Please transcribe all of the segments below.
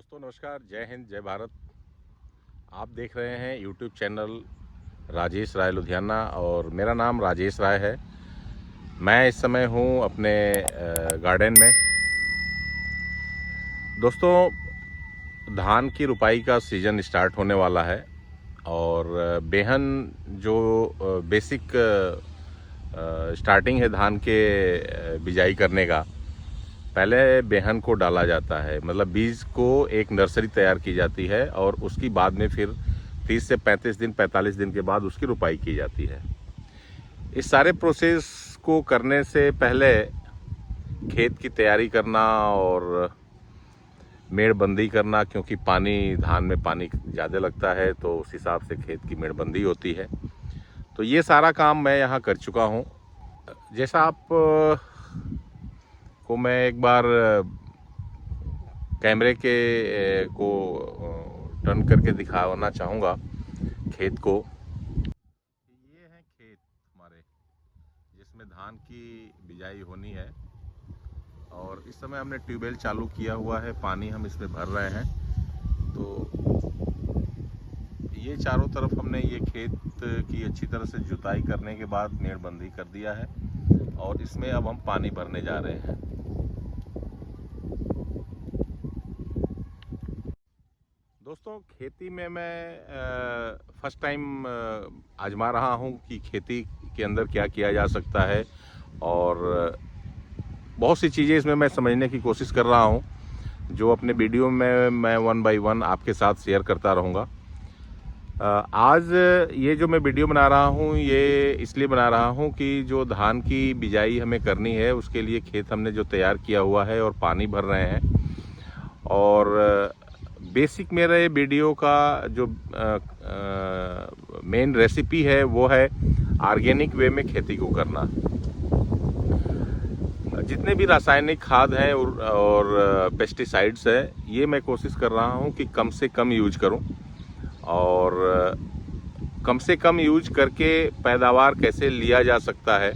दोस्तों नमस्कार, जय हिंद, जय भारत। आप देख रहे हैं यूट्यूब चैनल राजेश राय लुधियाना और मेरा नाम राजेश राय है। मैं इस समय हूं अपने गार्डन में। दोस्तों, धान की रुपाई का सीज़न स्टार्ट होने वाला है और बेहन जो बेसिक स्टार्टिंग है धान के बिजाई करने का, पहले बेहन को डाला जाता है, मतलब बीज को एक नर्सरी तैयार की जाती है और उसकी बाद में फिर 30 से 35 दिन 45 दिन के बाद उसकी रुपाई की जाती है। इस सारे प्रोसेस को करने से पहले खेत की तैयारी करना और मेड़बंदी करना, क्योंकि धान में पानी ज़्यादा लगता है तो उस हिसाब से खेत की मेड़बंदी होती है। तो ये सारा काम मैं यहाँ कर चुका हूँ। जैसा आप को मैं एक बार कैमरे के को टर्न करके दिखाना चाहूँगा खेत को। ये है खेत हमारे जिसमें धान की बिजाई होनी है और इस समय हमने ट्यूबवेल चालू किया हुआ है, पानी हम इसमें भर रहे हैं। तो ये चारों तरफ हमने ये खेत की अच्छी तरह से जुताई करने के बाद मेड़बंदी कर दिया है और इसमें अब हम पानी भरने जा रहे हैं। दोस्तों, खेती में मैं फर्स्ट टाइम आजमा रहा हूं कि खेती के अंदर क्या किया जा सकता है और बहुत सी चीज़ें इसमें मैं समझने की कोशिश कर रहा हूं, जो अपने वीडियो में मैं 1 बाय 1 आपके साथ शेयर करता रहूँगा। आज ये जो मैं वीडियो बना रहा हूँ ये इसलिए बना रहा हूँ कि जो धान की बिजाई हमें करनी है उसके लिए खेत हमने जो तैयार किया हुआ है और पानी भर रहे हैं। और बेसिक मेरे वीडियो का जो मेन रेसिपी है वो है ऑर्गेनिक वे में खेती को करना। जितने भी रासायनिक खाद हैं और पेस्टिसाइड्स है, ये मैं कोशिश कर रहा हूँ कि कम से कम यूज करूँ और कम से कम यूज करके पैदावार कैसे लिया जा सकता है,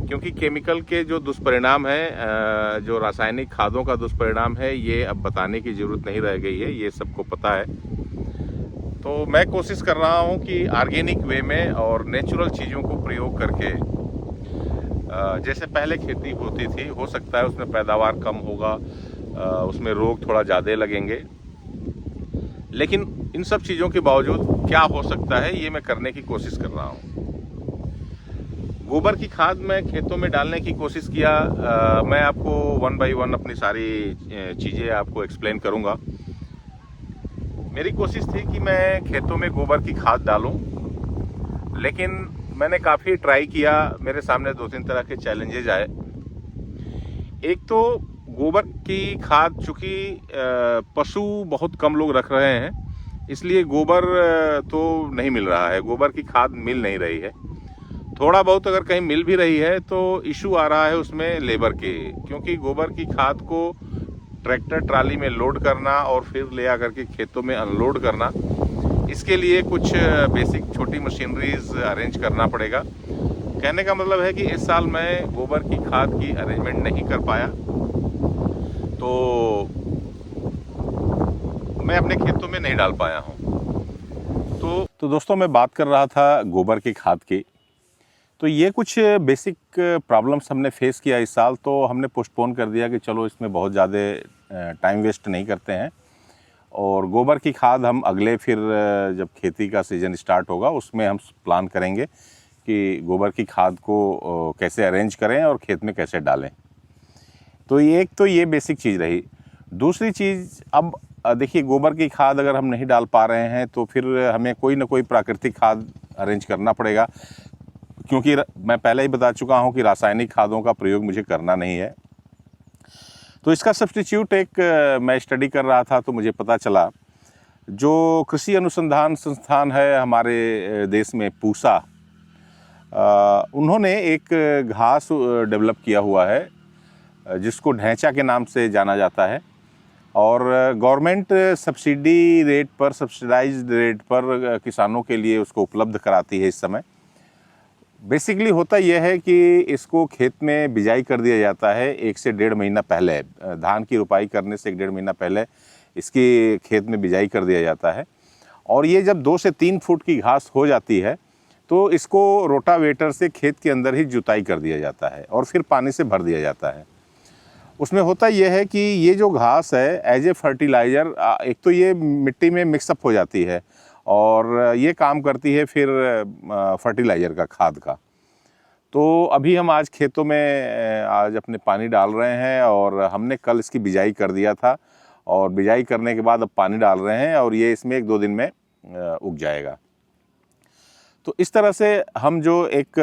क्योंकि केमिकल के जो दुष्परिणाम है, जो रासायनिक खादों का दुष्परिणाम है, ये अब बताने की ज़रूरत नहीं रह गई है, ये सबको पता है। तो मैं कोशिश कर रहा हूँ कि ऑर्गेनिक वे में और नेचुरल चीज़ों को प्रयोग करके, जैसे पहले खेती होती थी, हो सकता है उसमें पैदावार कम होगा, उसमें रोग थोड़ा ज़्यादा लगेंगे, लेकिन इन सब चीज़ों के बावजूद क्या हो सकता है ये मैं करने की कोशिश कर रहा हूँ। गोबर की खाद मैं खेतों में डालने की कोशिश किया। मैं आपको 1 बाय 1 अपनी सारी चीज़ें आपको एक्सप्लेन करूँगा। मेरी कोशिश थी कि मैं खेतों में गोबर की खाद डालूं, लेकिन मैंने काफ़ी ट्राई किया। मेरे सामने 2-3 तरह के चैलेंजेज आए। एक तो गोबर की खाद, चूँकि पशु बहुत कम लोग रख रहे हैं, इसलिए गोबर तो नहीं मिल रहा है, गोबर की खाद मिल नहीं रही है। थोड़ा बहुत अगर कहीं मिल भी रही है तो इशू आ रहा है उसमें लेबर के, क्योंकि गोबर की खाद को ट्रैक्टर ट्राली में लोड करना और फिर ले आकर के खेतों में अनलोड करना, इसके लिए कुछ बेसिक छोटी मशीनरीज अरेंज करना पड़ेगा। कहने का मतलब है कि इस साल मैं गोबर की खाद की अरेंजमेंट नहीं कर पाया, तो मैं अपने खेतों में नहीं डाल पाया हूँ। तो दोस्तों, मैं बात कर रहा था गोबर की खाद की। तो ये कुछ बेसिक प्रॉब्लम्स हमने फेस किया इस साल, तो हमने पोस्टपोन कर दिया कि चलो इसमें बहुत ज़्यादा टाइम वेस्ट नहीं करते हैं और गोबर की खाद हम अगले फिर जब खेती का सीज़न स्टार्ट होगा उसमें हम प्लान करेंगे कि गोबर की खाद को कैसे अरेंज करें और खेत में कैसे डालें। तो ये बेसिक चीज़ रही। दूसरी चीज़, अब देखिए, गोबर की खाद अगर हम नहीं डाल पा रहे हैं तो फिर हमें कोई ना कोई प्राकृतिक खाद अरेंज करना पड़ेगा, क्योंकि मैं पहले ही बता चुका हूं कि रासायनिक खादों का प्रयोग मुझे करना नहीं है। तो इसका सब्स्टिट्यूट मैं स्टडी कर रहा था तो मुझे पता चला, जो कृषि अनुसंधान संस्थान है हमारे देश में, पूसा, उन्होंने एक घास डेवलप किया हुआ है जिसको ढैंचा के नाम से जाना जाता है और गवर्नमेंट सब्सिडाइज्ड रेट पर किसानों के लिए उसको उपलब्ध कराती है इस समय। बेसिकली होता यह है कि इसको खेत में बिजाई कर दिया जाता है 1 से 1.5 महीना पहले, धान की रुपाई करने से 1-1.5 महीना पहले इसकी खेत में बिजाई कर दिया जाता है। और ये जब 2 से 3 फुट की घास हो जाती है तो इसको रोटावेटर से खेत के अंदर ही जुताई कर दिया जाता है और फिर पानी से भर दिया जाता है। उसमें होता ये है कि ये जो घास है एज ए फर्टिलाइज़र, एक तो ये मिट्टी में मिक्सअप हो जाती है और ये काम करती है फिर फर्टिलाइज़र का, खाद का। तो अभी हम आज खेतों में आज अपने पानी डाल रहे हैं और हमने कल इसकी बिजाई कर दिया था और बिजाई करने के बाद अब पानी डाल रहे हैं और ये इसमें 1-2 दिन में उग जाएगा। तो इस तरह से हम जो एक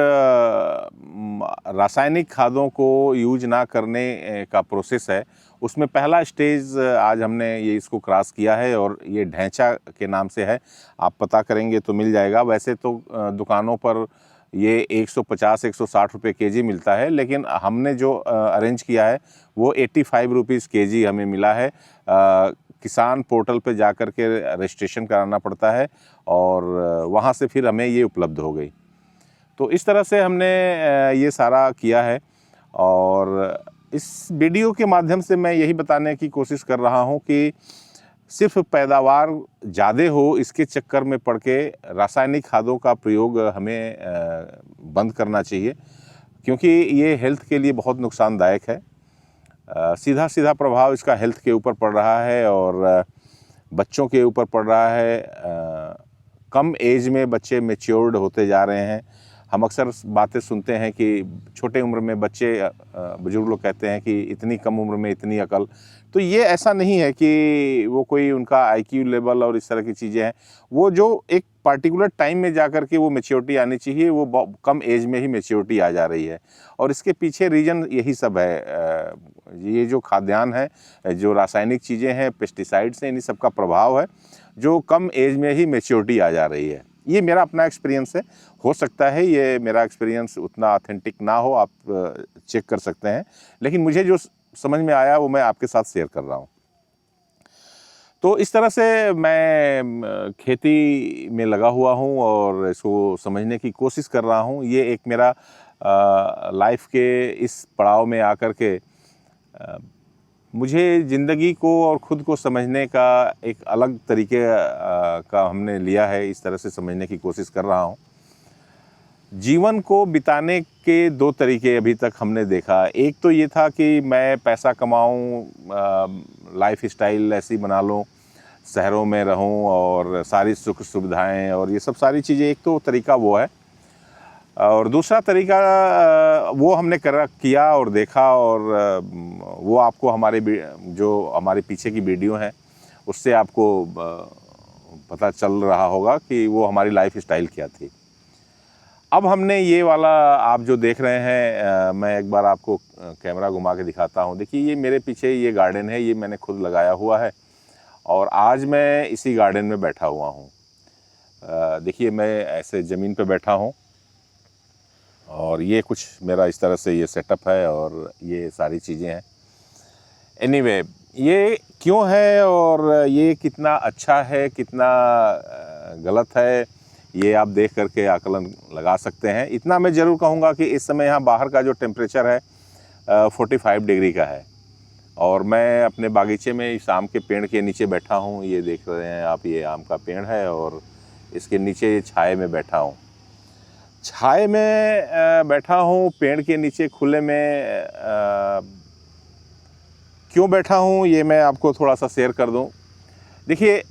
रासायनिक खादों को यूज ना करने का प्रोसेस है, उसमें पहला स्टेज आज हमने ये इसको क्रॉस किया है और ये ढैंचा के नाम से है। आप पता करेंगे तो मिल जाएगा। वैसे तो दुकानों पर ये 150-160 रुपये केजी मिलता है, लेकिन हमने जो अरेंज किया है वो 85 रुपीज़ केजी हमें मिला है। किसान पोर्टल पे जा कर के रजिस्ट्रेशन कराना पड़ता है और वहाँ से फिर हमें ये उपलब्ध हो गई। तो इस तरह से हमने ये सारा किया है और इस वीडियो के माध्यम से मैं यही बताने की कोशिश कर रहा हूँ कि सिर्फ पैदावार ज़्यादा हो इसके चक्कर में पड़ के रासायनिक खादों का प्रयोग हमें बंद करना चाहिए, क्योंकि ये हेल्थ के लिए बहुत नुकसानदायक है। सीधा सीधा प्रभाव इसका हेल्थ के ऊपर पड़ रहा है और बच्चों के ऊपर पड़ रहा है। कम एज में बच्चे मैच्योर्ड होते जा रहे हैं। हम अक्सर बातें सुनते हैं कि छोटे उम्र में बच्चे, बुजुर्ग लोग कहते हैं कि इतनी कम उम्र में इतनी अकल। तो ये ऐसा नहीं है कि वो कोई उनका आईक्यू लेवल और इस तरह की चीज़ें हैं। वो जो एक पार्टिकुलर टाइम में जा कर के वो मैच्योरिटी आनी चाहिए, वो कम एज में ही मैच्योरिटी आ जा रही है और इसके पीछे रीज़न यही सब है। ये जो खाद्यान्न है, जो रासायनिक चीज़ें हैं, पेस्टिसाइड्स हैं, इन्हीं सब का प्रभाव है जो कम एज में ही मैच्योरिटी आ जा रही है। ये मेरा अपना एक्सपीरियंस है। हो सकता है ये मेरा एक्सपीरियंस उतना ऑथेंटिक ना हो, आप चेक कर सकते हैं, लेकिन मुझे जो समझ में आया वो मैं आपके साथ शेयर कर रहा हूँ। तो इस तरह से मैं खेती में लगा हुआ हूँ और इसको समझने की कोशिश कर रहा हूँ। ये एक मेरा लाइफ के इस पड़ाव में आकर के मुझे ज़िंदगी को और ख़ुद को समझने का एक अलग तरीके का हमने लिया है। इस तरह से समझने की कोशिश कर रहा हूँ। जीवन को बिताने के 2 तरीके अभी तक हमने देखा। एक तो ये था कि मैं पैसा कमाऊँ, लाइफ स्टाइल ऐसी बना लूँ, शहरों में रहूँ और सारी सुख सुविधाएं और ये सब सारी चीज़ें। एक तो तरीका वो है और दूसरा तरीका वो हमने किया और देखा और वो आपको हमारे पीछे की वीडियो हैं उससे आपको पता चल रहा होगा कि वो हमारी लाइफ स्टाइल क्या थी। अब हमने ये वाला आप जो देख रहे हैं, मैं एक बार आपको कैमरा घुमा के दिखाता हूँ। देखिए ये मेरे पीछे ये गार्डन है, ये मैंने खुद लगाया हुआ है और आज मैं इसी गार्डन में बैठा हुआ हूँ। देखिए मैं ऐसे ज़मीन पे बैठा हूँ और ये कुछ मेरा इस तरह से ये सेटअप है और ये सारी चीज़ें हैं। एनीवे, ये क्यों है और ये कितना अच्छा है, कितना गलत है, ये आप देख करके आकलन लगा सकते हैं। इतना मैं ज़रूर कहूँगा कि इस समय यहाँ बाहर का जो टेम्परेचर है 45 डिग्री का है और मैं अपने बागीचे में इस आम के पेड़ के नीचे बैठा हूँ। ये देख रहे हैं आप, ये आम का पेड़ है और इसके नीचे छाए में बैठा हूँ। छाए में बैठा हूँ, पेड़ के नीचे खुले में क्यों बैठा हूँ ये मैं आपको थोड़ा सा शेयर कर दूँ। देखिए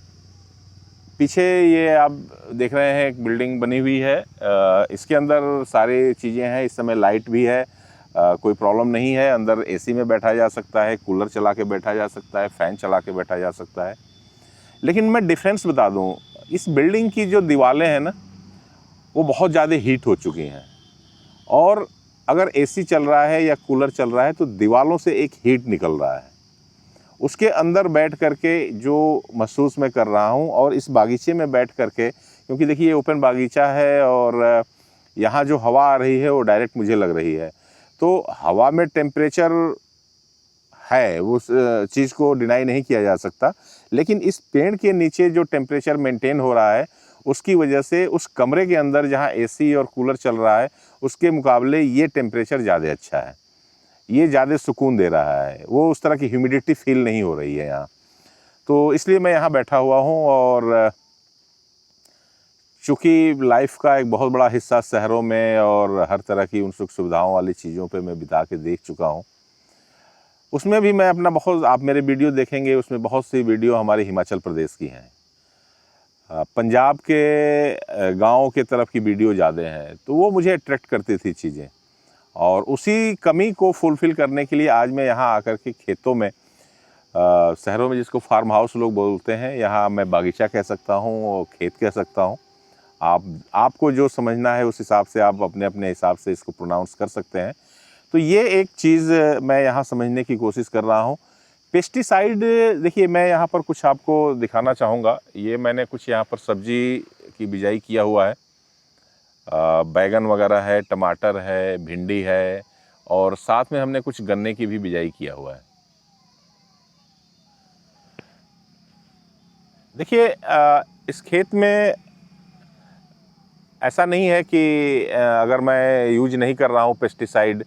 पीछे ये आप देख रहे हैं एक बिल्डिंग बनी हुई है, इसके अंदर सारी चीज़ें हैं। इस समय लाइट भी है, कोई प्रॉब्लम नहीं है। अंदर एसी में बैठा जा सकता है, कूलर चला के बैठा जा सकता है, फ़ैन चला के बैठा जा सकता है। लेकिन मैं डिफरेंस बता दूं, इस बिल्डिंग की जो दीवारें हैं ना वो बहुत ज़्यादा हीट हो चुकी हैं और अगर एसी चल रहा है या कूलर चल रहा है तो दीवारों से एक हीट निकल रहा है। उसके अंदर बैठ करके जो महसूस मैं कर रहा हूँ और इस बागीचे में बैठ करके, क्योंकि देखिए ये ओपन बागीचा है और यहाँ जो हवा आ रही है वो डायरेक्ट मुझे लग रही है। तो हवा में टेम्परेचर है, उस चीज़ को डिनाई नहीं किया जा सकता, लेकिन इस पेड़ के नीचे जो टेम्परेचर मेंटेन हो रहा है उसकी वजह से उस कमरे के अंदर जहाँ एसी और कूलर चल रहा है उसके मुकाबले ये टेम्परेचर ज़्यादा अच्छा है, ये ज़्यादा सुकून दे रहा है। वो उस तरह की ह्यूमिडिटी फील नहीं हो रही है यहाँ। तो इसलिए मैं यहाँ बैठा हुआ हूँ। और चूँकि लाइफ का एक बहुत बड़ा हिस्सा शहरों में और हर तरह की उन सुख सुविधाओं वाली चीज़ों पे मैं बिता के देख चुका हूँ, उसमें भी मैं अपना बहुत, आप मेरे वीडियो देखेंगे उसमें बहुत सी वीडियो हमारे हिमाचल प्रदेश की हैं, पंजाब के गाँव के तरफ की वीडियो ज़्यादा हैं, तो वो मुझे अट्रैक्ट करती थी चीज़ें। और उसी कमी को फुलफ़िल करने के लिए आज मैं यहाँ आकर के खेतों में, शहरों में जिसको फार्म हाउस लोग बोलते हैं, यहाँ मैं बागीचा कह सकता हूँ और खेत कह सकता हूँ। आपको जो समझना है उस हिसाब से आप अपने अपने हिसाब से इसको प्रोनाउंस कर सकते हैं। तो ये एक चीज़ मैं यहाँ समझने की कोशिश कर रहा हूँ। पेस्टिसाइड, देखिए मैं यहाँ पर कुछ आपको दिखाना चाहूँगा। ये मैंने कुछ यहाँ पर सब्जी की बिजाई किया हुआ है, बैगन वगैरह है, टमाटर है, भिंडी है, और साथ में हमने कुछ गन्ने की भी बिजाई किया हुआ है। देखिए इस खेत में ऐसा नहीं है कि अगर मैं यूज नहीं कर रहा हूँ पेस्टिसाइड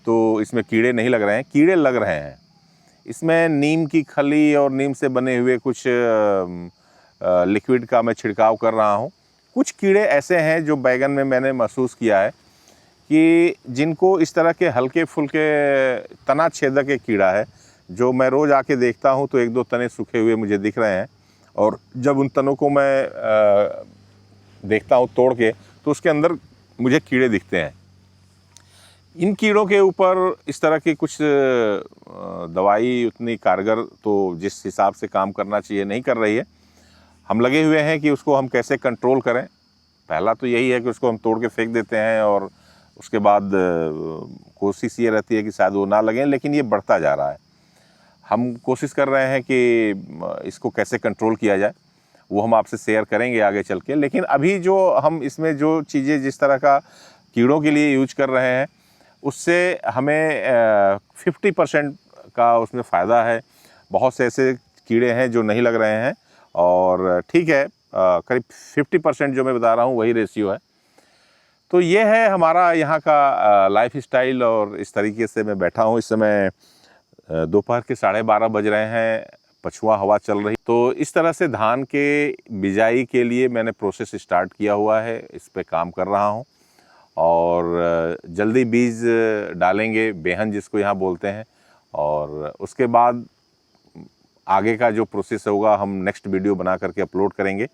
तो इसमें कीड़े नहीं लग रहे हैं, कीड़े लग रहे हैं। इसमें नीम की खली और नीम से बने हुए कुछ लिक्विड का मैं छिड़काव कर रहा हूँ। कुछ कीड़े ऐसे हैं जो बैगन में मैंने महसूस किया है कि जिनको इस तरह के हल्के फुल्के तना छेदक एक कीड़ा है, जो मैं रोज़ आके देखता हूँ तो एक दो तने सूखे हुए मुझे दिख रहे हैं, और जब उन तनों को मैं देखता हूँ तोड़ के तो उसके अंदर मुझे कीड़े दिखते हैं। इन कीड़ों के ऊपर इस तरह की कुछ दवाई उतनी कारगर तो जिस हिसाब से काम करना चाहिए नहीं कर रही है। हम लगे हुए हैं कि उसको हम कैसे कंट्रोल करें। पहला तो यही है कि उसको हम तोड़ के फेंक देते हैं और उसके बाद कोशिश ये रहती है कि शायद वो ना लगें, लेकिन ये बढ़ता जा रहा है। हम कोशिश कर रहे हैं कि इसको कैसे कंट्रोल किया जाए, वो हम आपसे शेयर करेंगे आगे चल के। लेकिन अभी जो हम इसमें जो चीज़ें जिस तरह का कीड़ों के लिए यूज कर रहे हैं उससे हमें 50% का उसमें फ़ायदा है। बहुत से ऐसे कीड़े हैं जो नहीं लग रहे हैं, और ठीक है करीब 50% जो मैं बता रहा हूँ वही रेशियो है। तो ये है हमारा यहाँ का लाइफ स्टाइल, और इस तरीके से मैं बैठा हूँ। इस समय दोपहर के 12:30 बज रहे हैं, पछुआ हवा चल रही। तो इस तरह से धान के बिजाई के लिए मैंने प्रोसेस स्टार्ट किया हुआ है, इस पे काम कर रहा हूँ, और जल्दी बीज डालेंगे, बेहन जिसको यहाँ बोलते हैं, और उसके बाद आगे का जो प्रोसेस होगा हम नेक्स्ट वीडियो बना करके अपलोड करेंगे।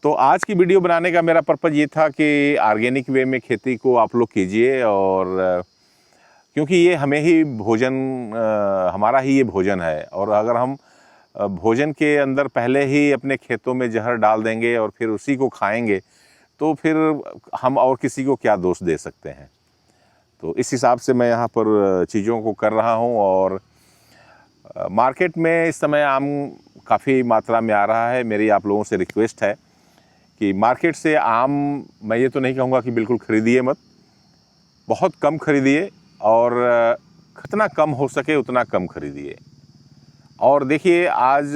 तो आज की वीडियो बनाने का मेरा पर्पज़ ये था कि ऑर्गेनिक वे में खेती को आप लोग कीजिए, और क्योंकि ये हमें ही भोजन, हमारा ही ये भोजन है, और अगर हम भोजन के अंदर पहले ही अपने खेतों में जहर डाल देंगे और फिर उसी को खाएंगे तो फिर हम और किसी को क्या दोष दे सकते हैं। तो इस हिसाब से मैं यहाँ पर चीज़ों को कर रहा हूँ। और मार्केट में इस समय आम काफ़ी मात्रा में आ रहा है। मेरी आप लोगों से रिक्वेस्ट है कि मार्केट से आम, मैं ये तो नहीं कहूँगा कि बिल्कुल ख़रीदिए मत, बहुत कम ख़रीदिए, और जितना कम हो सके उतना कम ख़रीदिए। और देखिए आज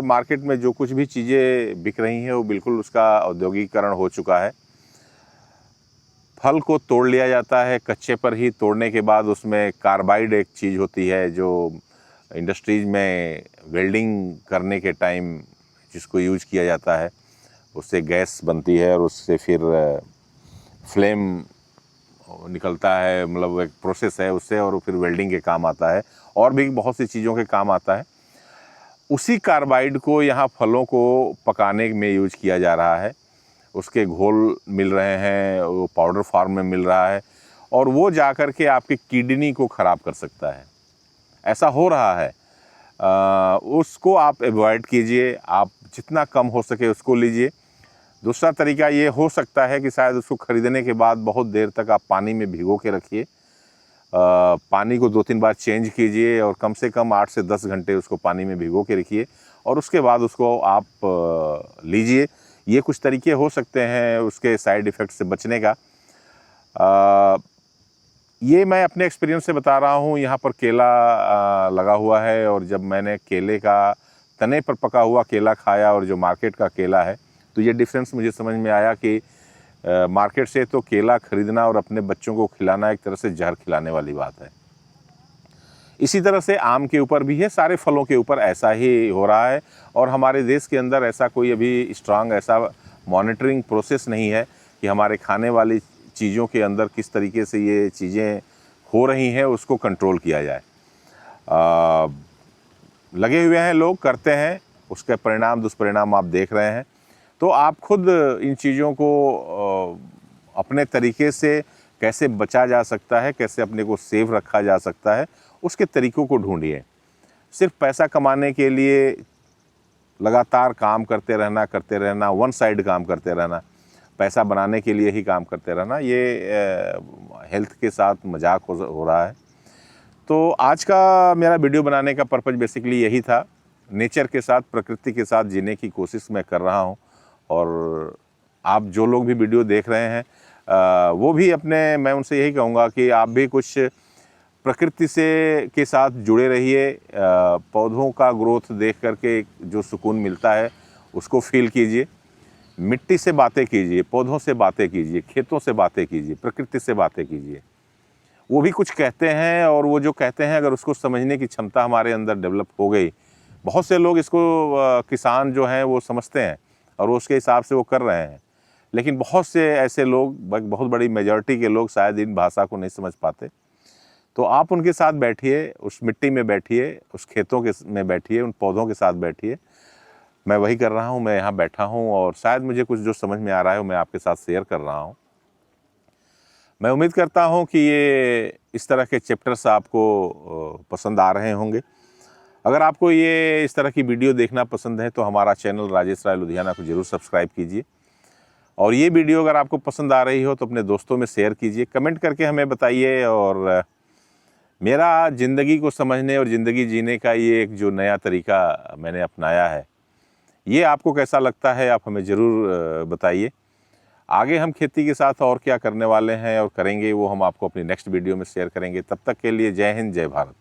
मार्केट में जो कुछ भी चीज़ें बिक रही हैं वो बिल्कुल उसका औद्योगिकीकरण हो चुका है। फल को तोड़ लिया जाता है कच्चे पर ही, तोड़ने के बाद उसमें कार्बाइड एक चीज़ होती है जो इंडस्ट्रीज़ में वेल्डिंग करने के टाइम जिसको यूज किया जाता है, उससे गैस बनती है और उससे फिर फ्लेम निकलता है, मतलब एक प्रोसेस है उससे, और फिर वेल्डिंग के काम आता है और भी बहुत सी चीज़ों के काम आता है। उसी कार्बाइड को यहाँ फलों को पकाने में यूज किया जा रहा है। उसके घोल मिल रहे हैं, वो पाउडर फॉर्म में मिल रहा है, और वो जा कर के आपकी किडनी को ख़राब कर सकता है। ऐसा हो रहा है, उसको आप अवॉइड कीजिए, आप जितना कम हो सके उसको लीजिए। दूसरा तरीका ये हो सकता है कि शायद उसको ख़रीदने के बाद बहुत देर तक आप पानी में भिगो के रखिए, पानी को 2-3 बार चेंज कीजिए, और कम से कम 8 से 10 घंटे उसको पानी में भिगो के रखिए, और उसके बाद उसको आप लीजिए। ये कुछ तरीके हो सकते हैं उसके साइड इफ़ेक्ट से बचने का। ये मैं अपने एक्सपीरियंस से बता रहा हूँ। यहाँ पर केला लगा हुआ है, और जब मैंने केले का तने पर पका हुआ केला खाया और जो मार्केट का केला है, तो ये डिफरेंस मुझे समझ में आया कि मार्केट से तो केला खरीदना और अपने बच्चों को खिलाना एक तरह से जहर खिलाने वाली बात है। इसी तरह से आम के ऊपर भी है, सारे फलों के ऊपर ऐसा ही हो रहा है। और हमारे देश के अंदर ऐसा कोई अभी स्ट्रांग ऐसा मॉनिटरिंग प्रोसेस नहीं है कि हमारे खाने वाली चीज़ों के अंदर किस तरीके से ये चीज़ें हो रही हैं उसको कंट्रोल किया जाए। लगे हुए हैं लोग, करते हैं, उसके परिणाम दुष्परिणाम आप देख रहे हैं। तो आप खुद इन चीज़ों को अपने तरीके से कैसे बचा जा सकता है, कैसे अपने को सेफ रखा जा सकता है, उसके तरीक़ों को ढूंढिए। सिर्फ पैसा कमाने के लिए लगातार काम करते रहना, वन साइड काम करते रहना, पैसा बनाने के लिए ही काम करते रहना, ये हेल्थ के साथ मजाक हो रहा है। तो आज का मेरा वीडियो बनाने का पर्पज़ बेसिकली यही था। नेचर के साथ, प्रकृति के साथ जीने की कोशिश मैं कर रहा हूँ। और आप जो लोग भी वीडियो देख रहे हैं वो भी मैं उनसे यही कहूँगा कि आप भी कुछ प्रकृति से के साथ जुड़े रहिए। पौधों का ग्रोथ देख करके जो सुकून मिलता है उसको फील कीजिए। मिट्टी से बातें कीजिए, पौधों से बातें कीजिए, खेतों से बातें कीजिए, प्रकृति से बातें कीजिए। वो भी कुछ कहते हैं, और वो जो कहते हैं अगर उसको समझने की क्षमता हमारे अंदर डेवलप हो गई, बहुत से लोग इसको किसान जो हैं वो समझते हैं और उसके हिसाब से वो कर रहे हैं। लेकिन बहुत से ऐसे लोग, बहुत बड़ी मेजॉरिटी के लोग शायद इन भाषा को नहीं समझ पाते। तो आप उनके साथ बैठिए, उस मिट्टी में बैठिए, उस खेतों में बैठिए, उन पौधों के साथ बैठिए। मैं वही कर रहा हूँ, मैं यहाँ बैठा हूँ और शायद मुझे कुछ जो समझ में आ रहा है वो मैं आपके साथ शेयर कर रहा हूँ। मैं उम्मीद करता हूँ कि ये इस तरह के चैप्टर्स आपको पसंद आ रहे होंगे। अगर आपको ये इस तरह की वीडियो देखना पसंद है तो हमारा चैनल राजेश राय लुधियाना को ज़रूर सब्सक्राइब कीजिए। और ये वीडियो अगर आपको पसंद आ रही हो तो अपने दोस्तों में शेयर कीजिए, कमेंट करके हमें बताइए। और मेरा ज़िंदगी को समझने और ज़िंदगी जीने का ये एक जो नया तरीका मैंने अपनाया है, ये आपको कैसा लगता है, आप हमें ज़रूर बताइए। आगे हम खेती के साथ और क्या करने वाले हैं और करेंगे वो हम आपको अपनी नेक्स्ट वीडियो में शेयर करेंगे। तब तक के लिए जय हिंद, जय भारत।